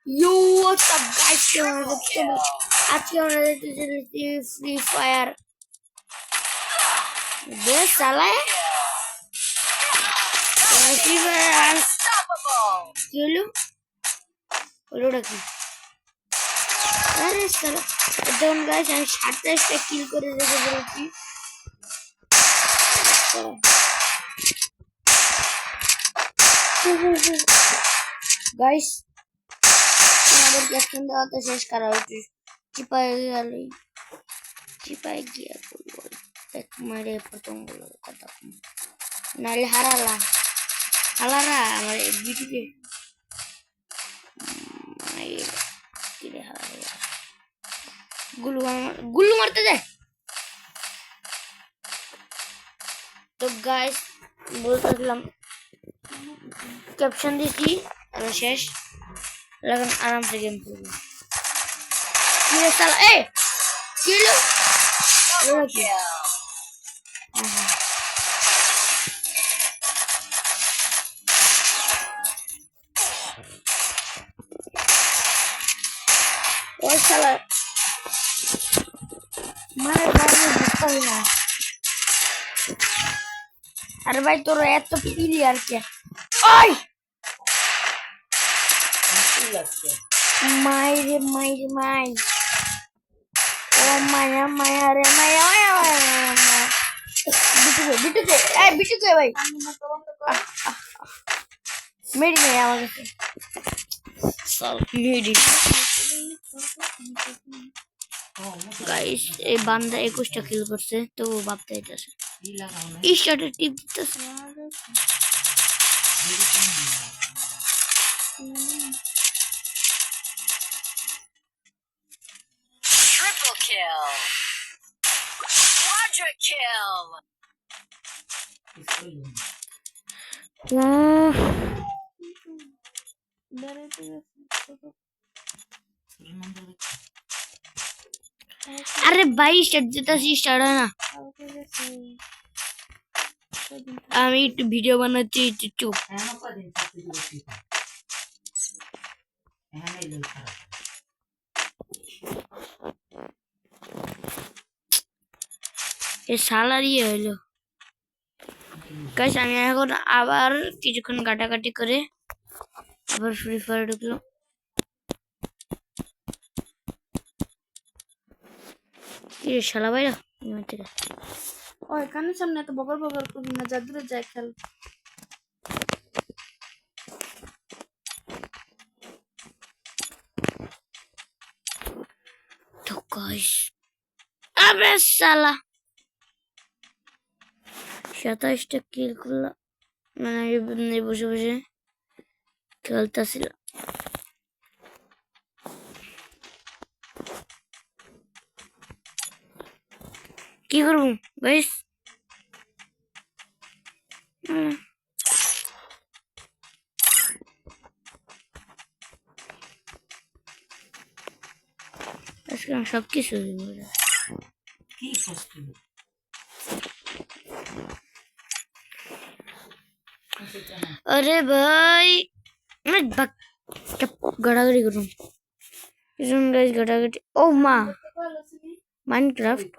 Yo, what's up guys? আজকে আমরা দেখতেছি ফ্রি ফায়ার। বেশ চালায় ফ্রি ফায়ার। কি হলো হলোটা কি? আরে সালা, দেখুন গাইস, আমি 27টা কিল করে রেখে দিয়েছি। গাইস, আমাদের ক্যাপ্টেন দেওয়া তো শেষ করা উচিত। চিপায় গিয়ে বলবো এক মারে পতঙ্গগুলো কথা, নাহলে হারারা আমার বিটিকে গুল্লু মারতে দে। তো গাইস, বলতেছিলাম ক্যাপশন দিছি শেষ, এখন আরামসে গেম খেলবো। কি রে শালা, এ কি হলো? ওই শালা মানে বুঝতে না। আরে ভাই, তোর এত প্লেয়ার কে? ওই মাইরে মাই ও মায়া রে মায়া বিটুকে ভাই মেরি নেই আমার কাছে। গাইস, এই বান্দা 21টা কিল করছে, তো ভাবতে হইতাছে স্টার্টের টিপ দিতেছে। Triple kill. Quadra kill. আরে ভাই, স্টার্ট দিতেছি, স্টার্ট হয় না। আমি একটু ভিডিও বানাচ্ছি, চুপ। এ সালার ইয়ে হইলো গাইস। আমি এখন আবার কিছুক্ষণ কাটাকাটি করে আবার ফ্রি ফায়ার ঢুকলো। কি রে শালা ভাইরা, ও এখানে সামনে এত বগর করবি না, যা দূরে যায় খেল। তো গাইস, আবে শালা 27টা কিল করলাম, মানে বসে বসে খেলতেছিল। কি করবো গাইস? আজকে আমি সবকিছু আরে ভাই, গাড়াগাড়ি করুন গাইস, গাড়াগাড়ি। ও মা, মাইনক্রাফট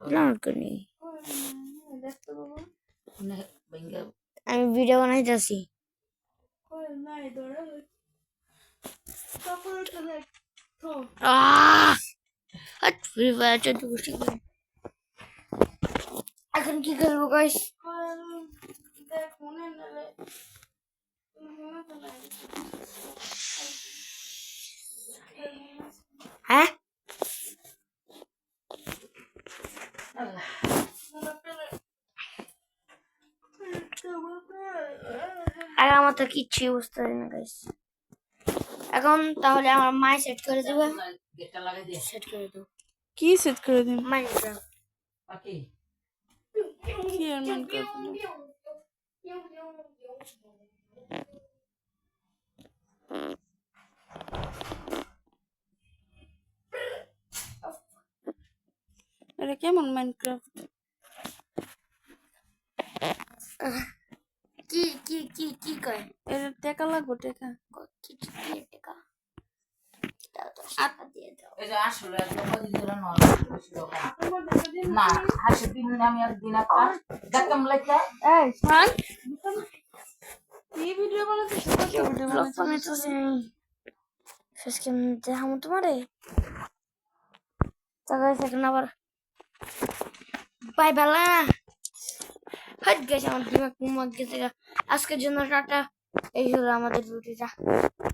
ডাউনলোড করি। আমি ভিডিও বানাইতেছি। ফ্রি ফায়ার এখন কি করবো গাইস? হ্যাঁ, আর আমার তো কিচ্ছুই বুঝতে পারি না গাইস। এখন তাহলে আমার মাই সেট করে দেবে। সেট করে দেবো। কি সেট করে দিন? মাইনক্রাফট। কি আর মাইনক্রাফট? এটা কেমন মাইনক্রাফট? কি কি কি কি কয়? এটা টাকা লাগবে, টাকা। কি টাকা দাও, 10 টাকা দিয়ে দাও। এই যে আসলে একদম দিল না বেশি দরকার না হাসি দিন আমি একদিন একটা দেখতাম লাইকা এই শান কি ভিডিও বানাচ্ছিস ভিডিও ব্লগ বানাচ্ছিস বানাইতেছি শেষ কেমন দেখাবো তোমারে। তো গাইস এখন আবার বাই বেলা হাট গেছে, আমার দিমাগ মুমাগ গেছে গা। আজকের জন্য টাটা, এই হলো আমাদের রুটিটা।